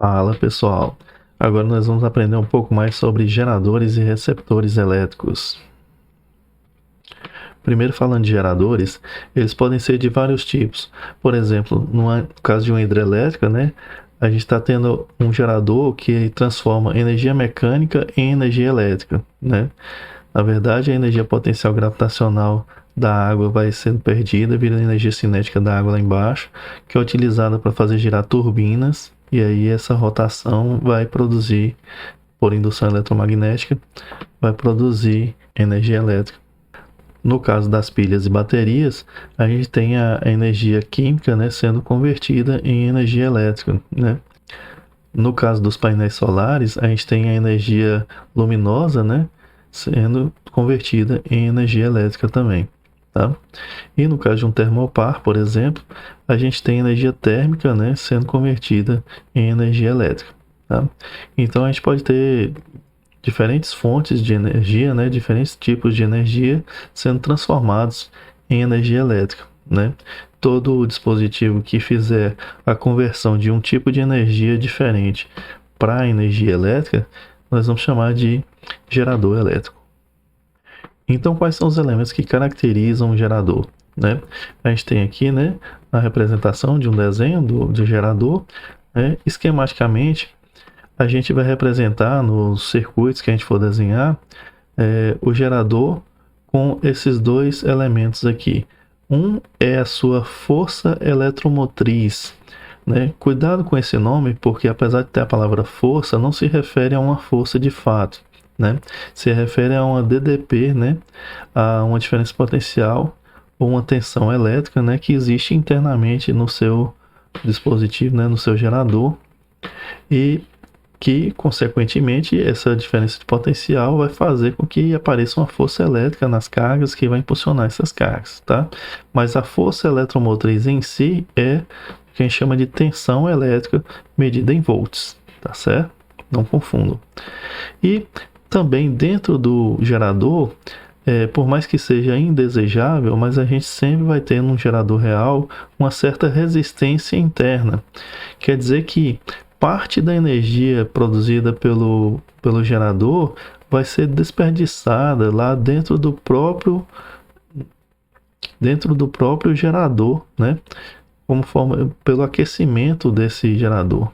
Fala pessoal, agora nós vamos aprender um pouco mais sobre geradores e receptores elétricos. Primeiro, falando de geradores, eles podem ser de vários tipos. Por exemplo, no caso de uma hidrelétrica, a gente está tendo um gerador que transforma energia mecânica em energia elétrica. Na verdade, a energia potencial gravitacional da água vai sendo perdida, vira a energia cinética da água lá embaixo, que é utilizada para fazer girar turbinas, e aí essa rotação vai produzir, por indução eletromagnética, vai produzir energia elétrica. No caso das pilhas e baterias, a gente tem a energia química, sendo convertida em energia elétrica. No caso dos painéis solares, a gente tem a energia luminosa, sendo convertida em energia elétrica também. Tá? E no caso de um termopar, por exemplo, a gente tem energia térmica, sendo convertida em energia elétrica. Tá? Então a gente pode ter diferentes fontes de energia, diferentes tipos de energia sendo transformados em energia elétrica. Todo dispositivo que fizer a conversão de um tipo de energia diferente para energia elétrica, nós vamos chamar de gerador elétrico. Então, quais são os elementos que caracterizam um gerador? A gente tem aqui a representação de um desenho do gerador. Esquematicamente, a gente vai representar nos circuitos que a gente for desenhar o gerador com esses dois elementos aqui. Um é a sua força eletromotriz. Cuidado com esse nome, porque apesar de ter a palavra força, não se refere a uma força de fato. Se refere a uma DDP, a uma diferença potencial ou uma tensão elétrica, que existe internamente no seu dispositivo, no seu gerador, e que, consequentemente, essa diferença de potencial vai fazer com que apareça uma força elétrica nas cargas que vai impulsionar essas cargas, tá? Mas a força eletromotriz em si é o que a gente chama de tensão elétrica medida em volts, tá certo? Não confundam. E também dentro do gerador, por mais que seja indesejável, mas a gente sempre vai ter no gerador real uma certa resistência interna. Quer dizer que parte da energia produzida pelo gerador vai ser desperdiçada lá dentro do próprio gerador, como forma pelo aquecimento desse gerador,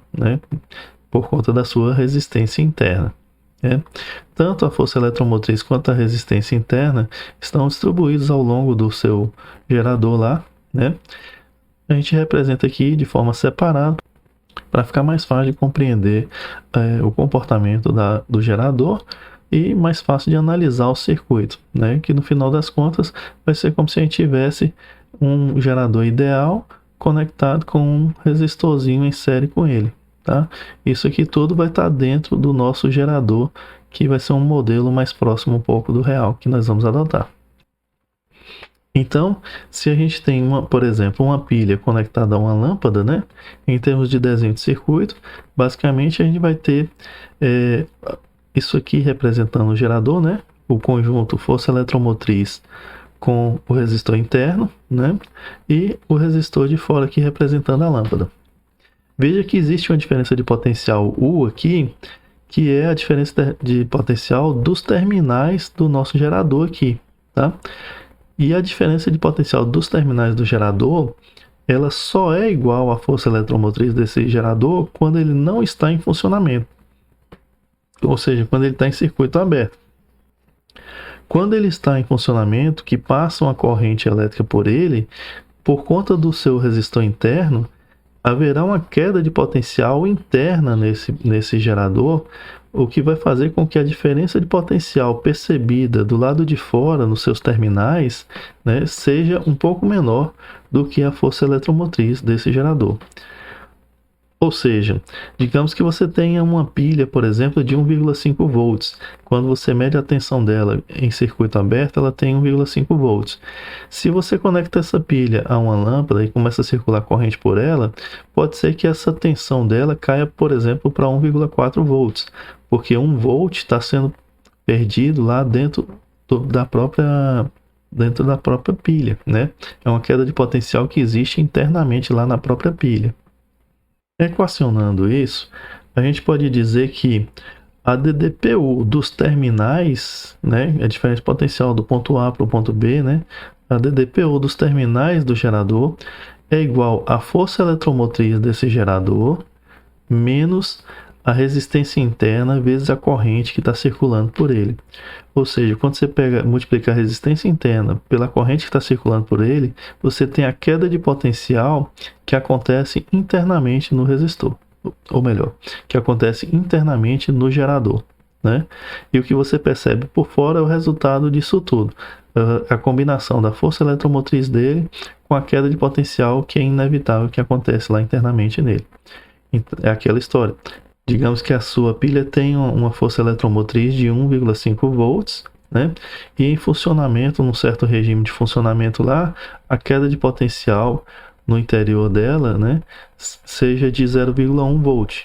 por conta da sua resistência interna. Tanto a força eletromotriz quanto a resistência interna estão distribuídos ao longo do seu gerador lá, A gente representa aqui de forma separada para ficar mais fácil de compreender o comportamento do gerador e mais fácil de analisar o circuito, que no final das contas vai ser como se a gente tivesse um gerador ideal conectado com um resistorzinho em série com ele. Tá? Isso aqui tudo vai estar dentro do nosso gerador, que vai ser um modelo mais próximo um pouco do real que nós vamos adotar. Então, se a gente tem, por exemplo, uma pilha conectada a uma lâmpada, em termos de desenho de circuito, basicamente a gente vai ter isso aqui representando o gerador, o conjunto força eletromotriz com o resistor interno, e o resistor de fora aqui representando a lâmpada. Veja que existe uma diferença de potencial U aqui, que é a diferença de potencial dos terminais do nosso gerador aqui, tá? E a diferença de potencial dos terminais do gerador, ela só é igual à força eletromotriz desse gerador quando ele não está em funcionamento. Ou seja, quando ele está em circuito aberto. Quando ele está em funcionamento, que passa uma corrente elétrica por ele, por conta do seu resistor interno, haverá uma queda de potencial interna nesse gerador, o que vai fazer com que a diferença de potencial percebida do lado de fora, nos seus terminais, seja um pouco menor do que a força eletromotriz desse gerador. Ou seja, digamos que você tenha uma pilha, por exemplo, de 1,5 volts. Quando você mede a tensão dela em circuito aberto, ela tem 1,5 volts. Se você conecta essa pilha a uma lâmpada e começa a circular corrente por ela, pode ser que essa tensão dela caia, por exemplo, para 1,4 volts, porque 1 volt está sendo perdido lá dentro da própria pilha, É uma queda de potencial que existe internamente lá na própria pilha. Equacionando isso, a gente pode dizer que a DDPU dos terminais, né, é diferente potencial do ponto A para o ponto B, né? A DDPU dos terminais do gerador é igual à força eletromotriz desse gerador menos a resistência interna vezes a corrente que está circulando por ele. Ou seja, quando você multiplica a resistência interna pela corrente que está circulando por ele, você tem a queda de potencial que acontece internamente no resistor. Ou melhor, que acontece internamente no gerador, né? E o que você percebe por fora é o resultado disso tudo. A combinação da força eletromotriz dele com a queda de potencial que é inevitável que acontece lá internamente nele. É aquela história. Digamos que a sua pilha tem uma força eletromotriz de 1,5 volts, né? E em funcionamento, num certo regime de funcionamento lá, a queda de potencial no interior dela, né, seja de 0,1 volt.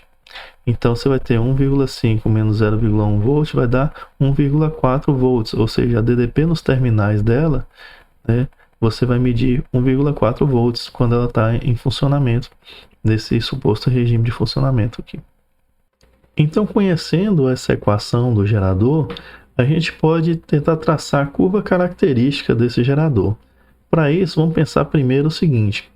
Então você vai ter 1,5 menos 0,1 volt vai dar 1,4 volts, ou seja, a DDP nos terminais dela, né, você vai medir 1,4 volts quando ela está em funcionamento, nesse suposto regime de funcionamento aqui. Então, conhecendo essa equação do gerador, a gente pode tentar traçar a curva característica desse gerador. Para isso, vamos pensar primeiro o seguinte: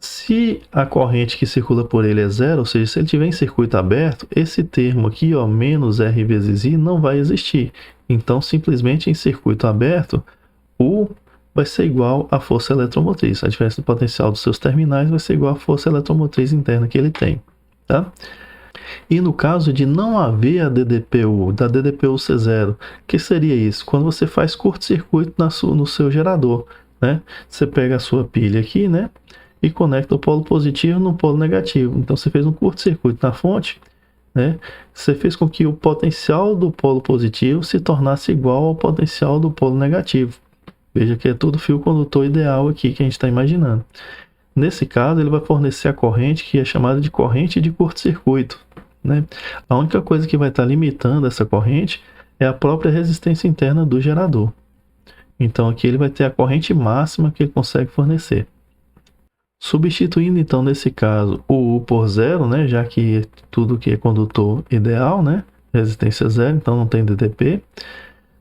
se a corrente que circula por ele é zero, ou seja, se ele estiver em circuito aberto, esse termo aqui, ó, menos R vezes I, não vai existir. Então, simplesmente em circuito aberto, U vai ser igual à força eletromotriz. A diferença do potencial dos seus terminais vai ser igual à força eletromotriz interna que ele tem, tá? E no caso de não haver a DDPU, da DDPU ser zero, que seria isso? Quando você faz curto-circuito no seu gerador, né? Você pega a sua pilha aqui, né, e conecta o polo positivo no polo negativo. Então você fez um curto-circuito na fonte, né? Você fez com que o potencial do polo positivo se tornasse igual ao potencial do polo negativo. Veja que é tudo fio condutor ideal aqui que a gente está imaginando. Nesse caso, ele vai fornecer a corrente que é chamada de corrente de curto-circuito, né? A única coisa que vai estar limitando essa corrente é a própria resistência interna do gerador. Então aqui ele vai ter a corrente máxima que ele consegue fornecer. Substituindo então nesse caso o U por zero, né, já que tudo que é condutor ideal, né, resistência zero, então não tem DDP.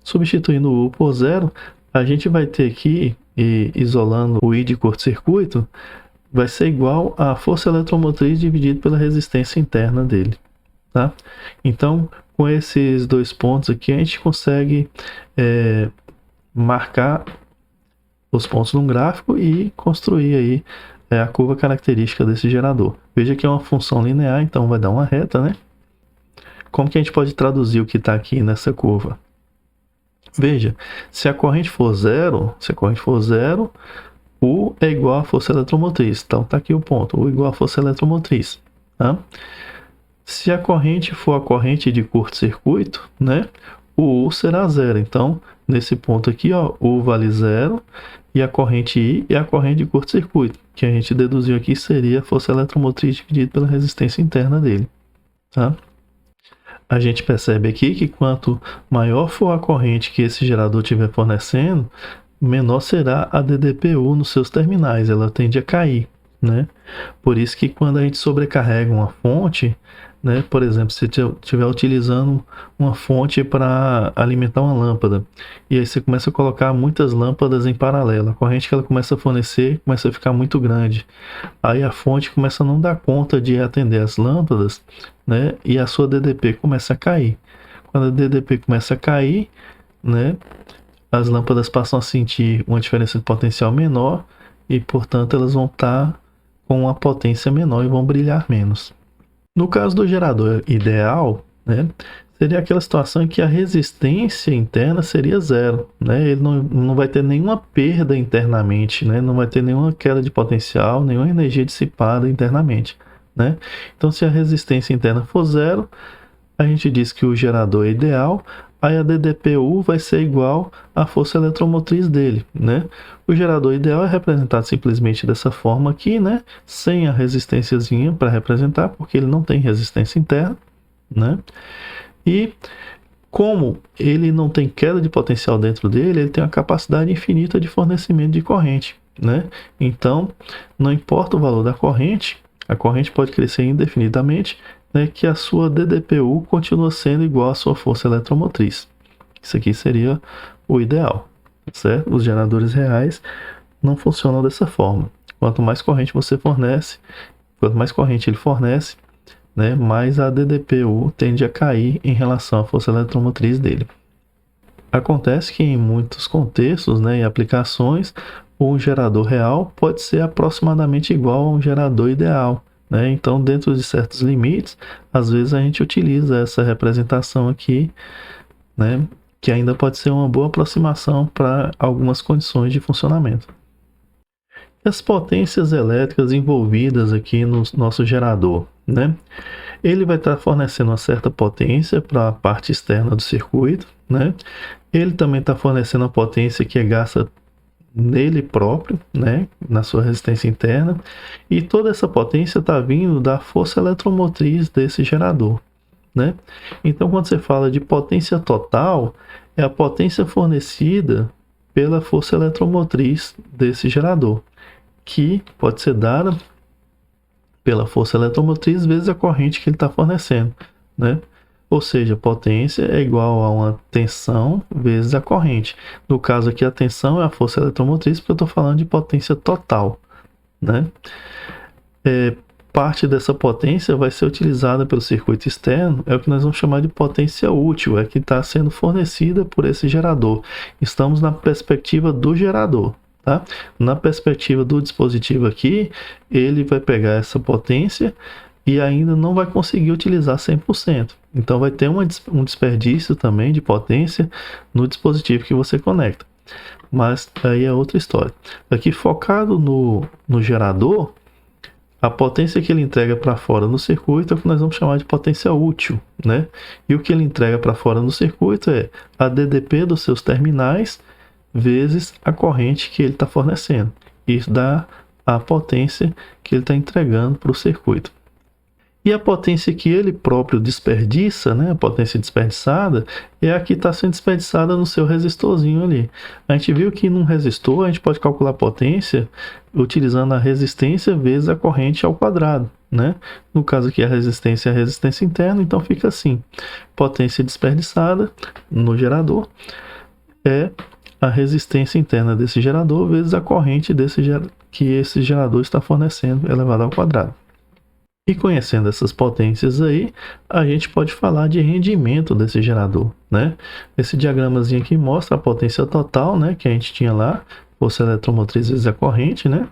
Substituindo o U por zero, a gente vai ter aqui, isolando o I de curto-circuito, vai ser igual à força eletromotriz dividido pela resistência interna dele, tá? Então, com esses dois pontos aqui, a gente consegue marcar os pontos num gráfico e construir aí a curva característica desse gerador. Veja que é uma função linear, então vai dar uma reta, né? Como que a gente pode traduzir o que está aqui nessa curva? Veja, se a corrente for zero, U é igual à força eletromotriz. Então está aqui o ponto, U igual à força eletromotriz, tá? Se a corrente for a corrente de curto-circuito, né, o U será zero. Então, nesse ponto aqui, ó, U vale zero e a corrente I é a corrente de curto-circuito, que a gente deduziu aqui seria a força eletromotriz dividida pela resistência interna dele, tá? A gente percebe aqui que quanto maior for a corrente que esse gerador estiver fornecendo, menor será a DDPU nos seus terminais, ela tende a cair, né? Por isso que quando a gente sobrecarrega uma fonte, né, por exemplo, se estiver utilizando uma fonte para alimentar uma lâmpada, e aí você começa a colocar muitas lâmpadas em paralelo, a corrente que ela começa a fornecer começa a ficar muito grande, aí a fonte começa a não dar conta de atender as lâmpadas, né, e a sua DDP começa a cair. Quando a DDP começa a cair, né, as lâmpadas passam a sentir uma diferença de potencial menor e, portanto, elas vão estar com uma potência menor e vão brilhar menos. No caso do gerador ideal, né, seria aquela situação em que a resistência interna seria zero, né? Ele não vai ter nenhuma perda internamente, né? Não vai ter nenhuma queda de potencial, nenhuma energia dissipada internamente, né? Então, se a resistência interna for zero, a gente diz que o gerador é ideal, aí a DDPU vai ser igual à força eletromotriz dele, né? O gerador ideal é representado simplesmente dessa forma aqui, né? Sem a resistênciazinha para representar, porque ele não tem resistência interna, né? E como ele não tem queda de potencial dentro dele, ele tem uma capacidade infinita de fornecimento de corrente, né? Então, não importa o valor da corrente, A corrente pode crescer indefinidamente, né, que a sua DDPU continua sendo igual à sua força eletromotriz. Isso aqui seria o ideal, certo? Os geradores reais não funcionam dessa forma. Quanto mais corrente você fornece, quanto mais corrente ele fornece, né, mais a DDPU tende a cair em relação à força eletromotriz dele. Acontece que em muitos contextos, né, e aplicações, um gerador real pode ser aproximadamente igual a um gerador ideal, né? Então, dentro de certos limites, às vezes a gente utiliza essa representação aqui, né, que ainda pode ser uma boa aproximação para algumas condições de funcionamento. As potências elétricas envolvidas aqui no nosso gerador, né? Ele vai estar fornecendo uma certa potência para a parte externa do circuito, né? Ele também está fornecendo a potência que é gasta nele próprio, né? Na sua resistência interna. E toda essa potência está vindo da força eletromotriz desse gerador, né? Então, quando você fala de potência total, é a potência fornecida pela força eletromotriz desse gerador, que pode ser dada pela força eletromotriz vezes a corrente que ele está fornecendo, né? Ou seja, potência é igual a uma tensão vezes a corrente. No caso aqui, a tensão é a força eletromotriz, porque eu estou falando de potência total, né? Parte dessa potência vai ser utilizada pelo circuito externo, é o que nós vamos chamar de potência útil, é que está sendo fornecida por esse gerador. Estamos na perspectiva do gerador. Tá? Na perspectiva do dispositivo aqui, ele vai pegar essa potência e ainda não vai conseguir utilizar 100%. Então vai ter um desperdício também de potência no dispositivo que você conecta. Mas aí é outra história. Aqui focado no gerador, a potência que ele entrega para fora no circuito é o que nós vamos chamar de potência útil, né? E o que ele entrega para fora no circuito é a DDP dos seus terminais vezes a corrente que ele está fornecendo. Isso dá a potência que ele está entregando para o circuito. E a potência que ele próprio desperdiça, né, a potência desperdiçada, é a que está sendo desperdiçada no seu resistorzinho ali. A gente viu que num resistor a gente pode calcular a potência utilizando a resistência vezes a corrente ao quadrado, né? No caso aqui a resistência é a resistência interna, então fica assim. Potência desperdiçada no gerador é a resistência interna desse gerador vezes a corrente que esse gerador está fornecendo elevado ao quadrado. E conhecendo essas potências aí, a gente pode falar de rendimento desse gerador, né? Esse diagramazinho aqui mostra a potência total, né, que a gente tinha lá, força eletromotriz vezes a corrente, né?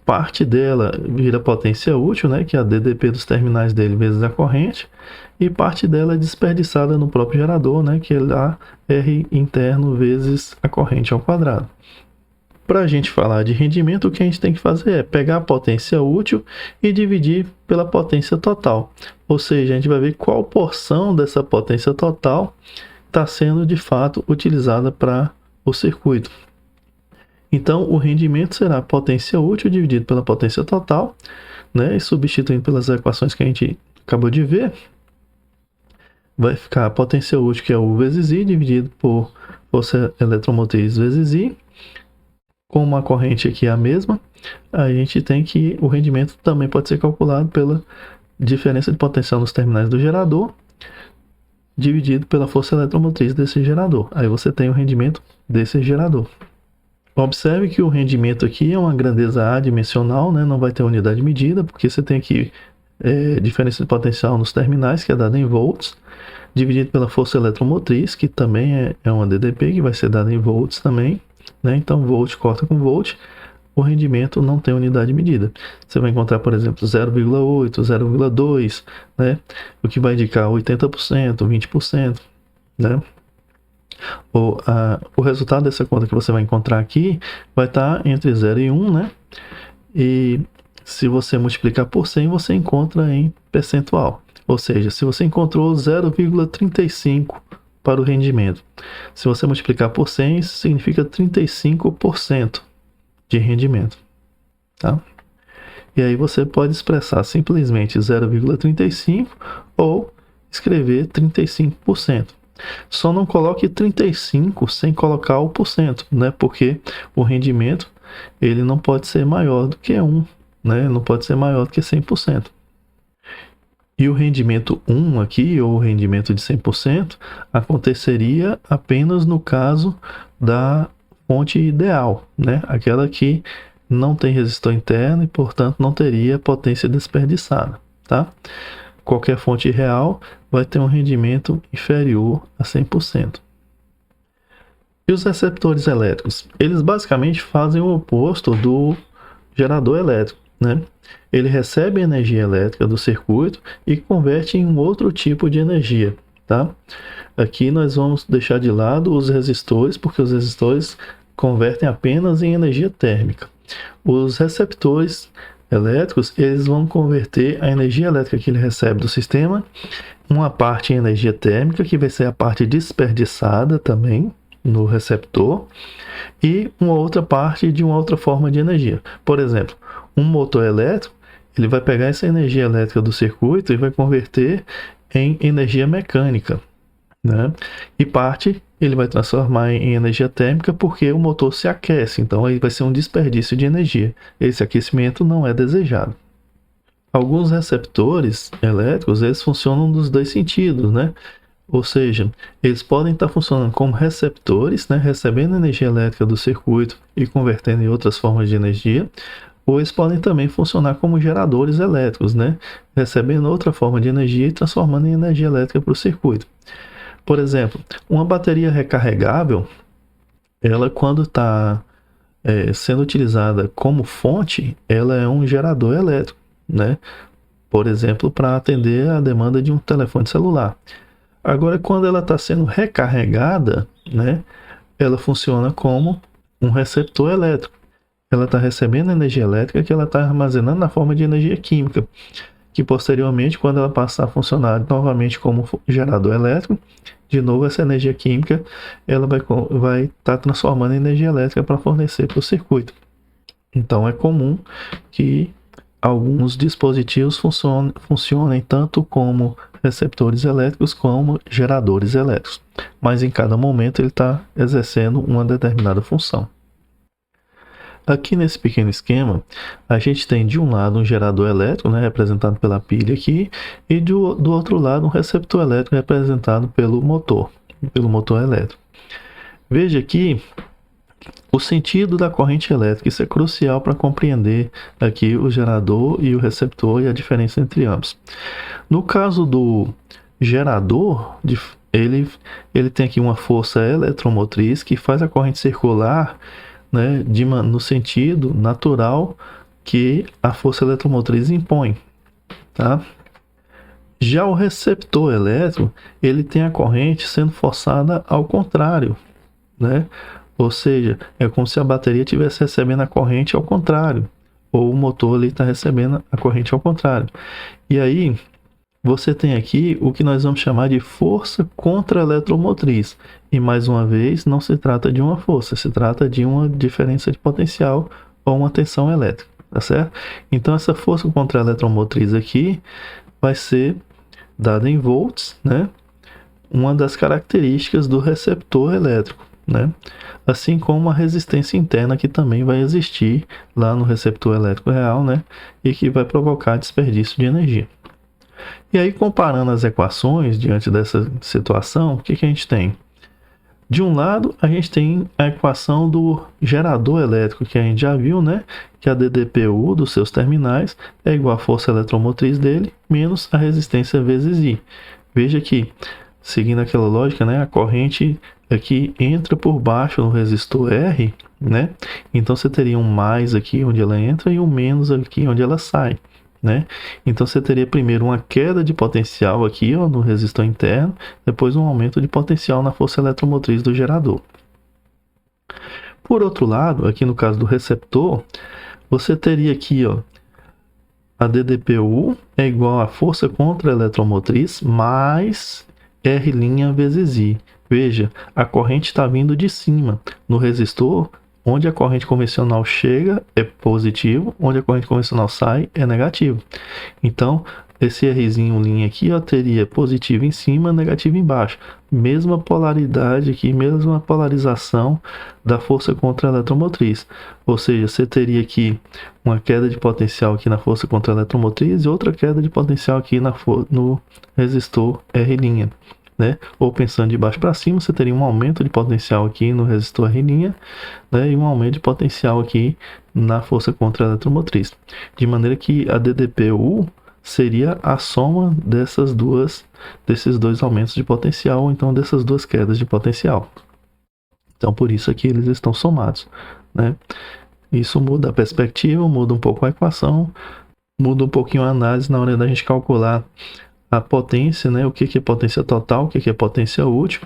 Parte dela vira potência útil, né, que é a DDP dos terminais dele vezes a corrente, e parte dela é desperdiçada no próprio gerador, né, que é lá R interno vezes a corrente ao quadrado. Para a gente falar de rendimento, o que a gente tem que fazer é pegar a potência útil e dividir pela potência total. Ou seja, a gente vai ver qual porção dessa potência total está sendo de fato utilizada para o circuito. Então, o rendimento será a potência útil dividido pela potência total, né? E substituindo pelas equações que a gente acabou de ver, vai ficar a potência útil, que é U vezes I, dividido por força eletromotriz vezes I. Como a corrente aqui é a mesma, a gente tem que o rendimento também pode ser calculado pela diferença de potencial nos terminais do gerador, dividido pela força eletromotriz desse gerador. Aí você tem o rendimento desse gerador. Observe que o rendimento aqui é uma grandeza adimensional, né? Não vai ter unidade de medida, porque você tem aqui diferença de potencial nos terminais, que é dada em volts, dividido pela força eletromotriz, que também é uma DDP, que vai ser dada em volts também, né? Então, volt corta com volt, o rendimento não tem unidade de medida. Você vai encontrar, por exemplo, 0,8, 0,2, né? O que vai indicar 80%, 20%, né? O resultado dessa conta que você vai encontrar aqui vai estar entre 0 e 1, né? E se você multiplicar por 100, você encontra em percentual. Ou seja, se você encontrou 0,35 para o rendimento, se você multiplicar por 100, isso significa 35% de rendimento, tá? E aí você pode expressar simplesmente 0,35 ou escrever 35%. Só não coloque 35 sem colocar o porcento, né? Porque o rendimento ele não pode ser maior do que 1, né? Não pode ser maior do que 100%. E o rendimento 1 aqui, ou o rendimento de 100%, aconteceria apenas no caso da fonte ideal, né? Aquela que não tem resistor interno e, portanto, não teria potência desperdiçada, tá? Qualquer fonte real vai ter um rendimento inferior a 100%. E os receptores elétricos? Eles basicamente fazem o oposto do gerador elétrico, né? Ele recebe a energia elétrica do circuito e converte em um outro tipo de energia, tá? Aqui nós vamos deixar de lado os resistores, porque os resistores convertem apenas em energia térmica. Os receptores elétricos, eles vão converter a energia elétrica que ele recebe do sistema, uma parte em energia térmica, que vai ser a parte desperdiçada também no receptor, e uma outra parte de uma outra forma de energia. Por exemplo, um motor elétrico, ele vai pegar essa energia elétrica do circuito e vai converter em energia mecânica, né? E parte ele vai transformar em energia térmica porque o motor se aquece, então aí vai ser um desperdício de energia. Esse aquecimento não é desejado. Alguns receptores elétricos, eles funcionam nos dois sentidos, né? Ou seja, eles podem estar funcionando como receptores, né? Recebendo energia elétrica do circuito e convertendo em outras formas de energia, ou eles podem também funcionar como geradores elétricos, né? Recebendo outra forma de energia e transformando em energia elétrica para o circuito. Por exemplo, uma bateria recarregável, ela quando está sendo utilizada como fonte, ela é um gerador elétrico, né? Por exemplo, para atender a demanda de um telefone celular. Agora, quando ela está sendo recarregada, né, ela funciona como um receptor elétrico. Ela está recebendo energia elétrica que ela está armazenando na forma de energia química, que posteriormente, quando ela passar a funcionar novamente como gerador elétrico, de novo essa energia química ela vai estar transformando em energia elétrica para fornecer para o circuito. Então é comum que alguns dispositivos funcionem tanto como receptores elétricos como geradores elétricos, mas em cada momento ele está exercendo uma determinada função. Aqui nesse pequeno esquema, a gente tem de um lado um gerador elétrico, né, representado pela pilha aqui, e do outro lado um receptor elétrico representado pelo motor elétrico. Veja aqui o sentido da corrente elétrica, isso é crucial para compreender aqui o gerador e o receptor e a diferença entre ambos. No caso do gerador, ele tem aqui uma força eletromotriz que faz a corrente circular, né, no sentido natural que a força eletromotriz impõe, tá? Já o receptor elétrico, ele tem a corrente sendo forçada ao contrário, né? Ou seja, é como se a bateria estivesse recebendo a corrente ao contrário, ou o motor está recebendo a corrente ao contrário. E aí, você tem aqui o que nós vamos chamar de força contra-eletromotriz. E mais uma vez, não se trata de uma força, se trata de uma diferença de potencial ou uma tensão elétrica, tá certo? Então, essa força contra-eletromotriz aqui vai ser dada em volts, né? Uma das características do receptor elétrico, né? Assim como a resistência interna que também vai existir lá no receptor elétrico real, né? E que vai provocar desperdício de energia. E aí, comparando as equações diante dessa situação, o que a gente tem? De um lado, a gente tem a equação do gerador elétrico, que a gente já viu, né? Que a DDPU dos seus terminais é igual à força eletromotriz dele, menos a resistência vezes I. Veja que, seguindo aquela lógica, né? A corrente aqui entra por baixo no resistor R, né? Então, você teria um mais aqui onde ela entra e um menos aqui onde ela sai, né? Então você teria primeiro uma queda de potencial aqui, ó, no resistor interno, depois um aumento de potencial na força eletromotriz do gerador. Por outro lado, aqui no caso do receptor, você teria aqui, ó, a DDPU é igual a força contra eletromotriz mais R' vezes I. Veja, a corrente está vindo de cima. No resistor, onde a corrente convencional chega é positivo, onde a corrente convencional sai é negativo. Então, esse Rzinho linha aqui, ó, teria positivo em cima, negativo embaixo. Mesma polaridade aqui, mesma polarização da força contra a eletromotriz. Ou seja, você teria aqui uma queda de potencial aqui na força contra a eletromotriz e outra queda de potencial aqui no resistor R', né? Ou pensando de baixo para cima, você teria um aumento de potencial aqui no resistor R', né? E um aumento de potencial aqui na força contra a eletromotriz. De maneira que a DDPU seria a soma desses dois aumentos de potencial, ou então dessas duas quedas de potencial. Então, por isso aqui eles estão somados, né? Isso muda a perspectiva, muda um pouco a equação, muda um pouquinho a análise na hora da gente calcular a potência, né? O que é potência total, o que é potência útil,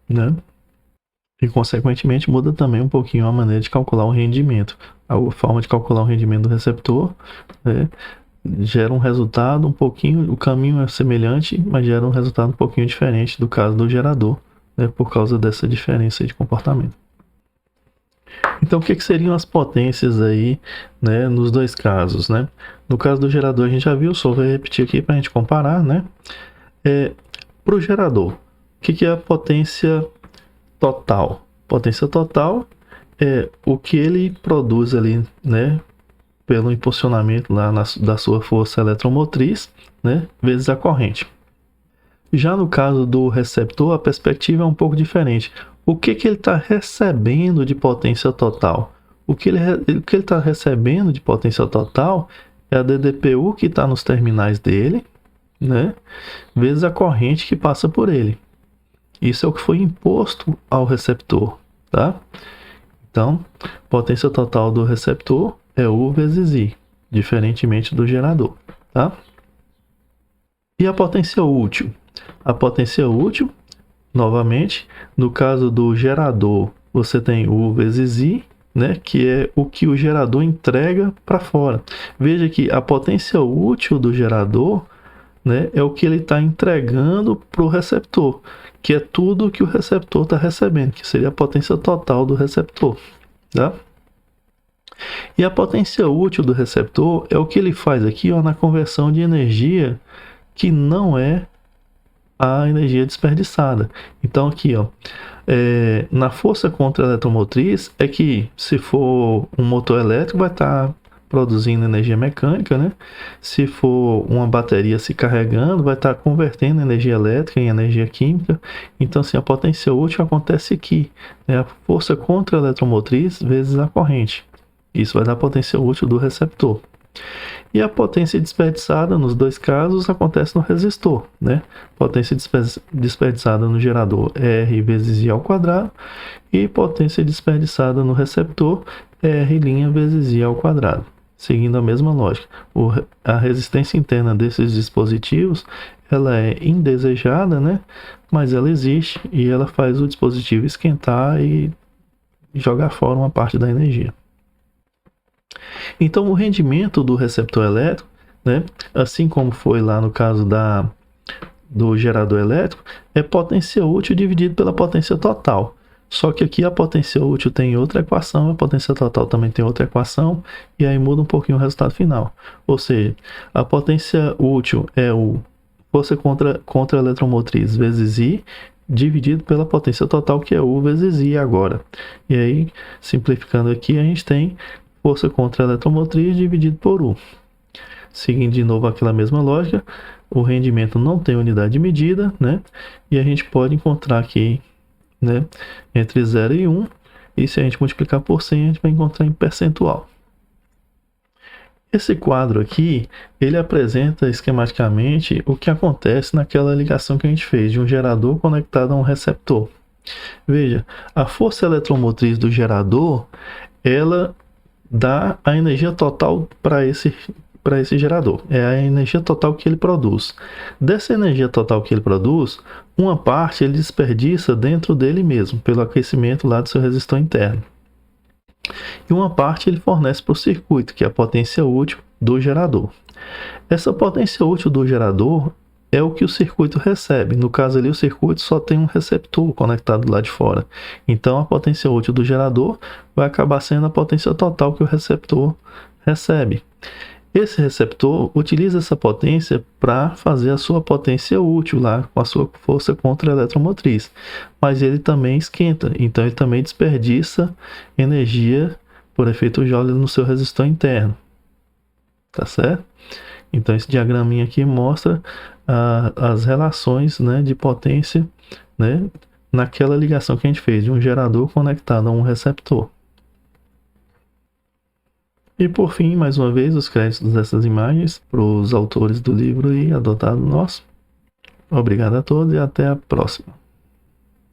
né? E, consequentemente, muda também um pouquinho a maneira de calcular o rendimento. A forma de calcular o rendimento do receptor, né? Gera um resultado um pouquinho, o caminho é semelhante, mas gera um resultado um pouquinho diferente do caso do gerador, né, por causa dessa diferença de comportamento. Então, o que seriam as potências aí, né, nos dois casos, né? No caso do gerador, a gente já viu, só vou repetir aqui para a gente comparar, né? Para o gerador, o que é a potência total? Potência total é o que ele produz ali, né, pelo impulsionamento lá da sua força eletromotriz, né, vezes a corrente. Já no caso do receptor, a perspectiva é um pouco diferente. O que ele está recebendo de potência total? O que ele está recebendo de potência total é a DDPU que está nos terminais dele, né, vezes a corrente que passa por ele. Isso é o que foi imposto ao receptor, tá? Então, potência total do receptor é U vezes I, diferentemente do gerador, tá? E a potência útil? A potência útil, novamente, no caso do gerador, você tem U vezes I, né, que é o que o gerador entrega para fora. Veja que a potência útil do gerador, né, é o que ele está entregando para o receptor, que é tudo que o receptor está recebendo, que seria a potência total do receptor, tá? E a potência útil do receptor é o que ele faz aqui, ó, na conversão de energia que não é a energia desperdiçada. Então aqui, ó, na força contra a eletromotriz é que, se for um motor elétrico, vai estar produzindo energia mecânica, né? Se for uma bateria se carregando, vai estar convertendo energia elétrica em energia química. Então, assim, a potência útil acontece aqui, né? A força contra a eletromotriz vezes a corrente. Isso vai dar a potência útil do receptor. E a potência desperdiçada, nos dois casos, acontece no resistor, né? Potência desperdiçada no gerador é R vezes I ao quadrado, e potência desperdiçada no receptor é R' vezes I ao quadrado. Seguindo a mesma lógica, a resistência interna desses dispositivos, ela é indesejada, né? Mas ela existe e ela faz o dispositivo esquentar e jogar fora uma parte da energia. Então, o rendimento do receptor elétrico, né, assim como foi lá no caso do gerador elétrico, é potência útil dividido pela potência total. Só que aqui a potência útil tem outra equação, a potência total também tem outra equação, e aí muda um pouquinho o resultado final. Ou seja, a potência útil é o força contra a eletromotriz vezes I, dividido pela potência total, que é U vezes I agora. E aí, simplificando aqui, a gente tem força contra a eletromotriz dividido por U. Seguindo de novo aquela mesma lógica, o rendimento não tem unidade de medida, né? E a gente pode encontrar aqui, né, entre 0 e 1, e se a gente multiplicar por 100, a gente vai encontrar em percentual. Esse quadro aqui, ele apresenta esquematicamente o que acontece naquela ligação que a gente fez, de um gerador conectado a um receptor. Veja, a força eletromotriz do gerador, ela dá a energia total para esse gerador. É a energia total que ele produz. Dessa energia total que ele produz, uma parte ele desperdiça dentro dele mesmo, pelo aquecimento lá do seu resistor interno. E uma parte ele fornece para o circuito, que é a potência útil do gerador. Essa potência útil do gerador é o que o circuito recebe. No caso ali, o circuito só tem um receptor conectado lá de fora. Então, a potência útil do gerador vai acabar sendo a potência total que o receptor recebe. Esse receptor utiliza essa potência para fazer a sua potência útil lá, com a sua força contra-eletromotriz. Mas ele também esquenta, então ele também desperdiça energia por efeito Joule no seu resistor interno. Tá certo? Então esse diagraminha aqui mostra as relações, né, de potência, né, naquela ligação que a gente fez de um gerador conectado a um receptor. E por fim, mais uma vez, os créditos dessas imagens para os autores do livro e adotado nosso. Obrigado a todos e até a próxima.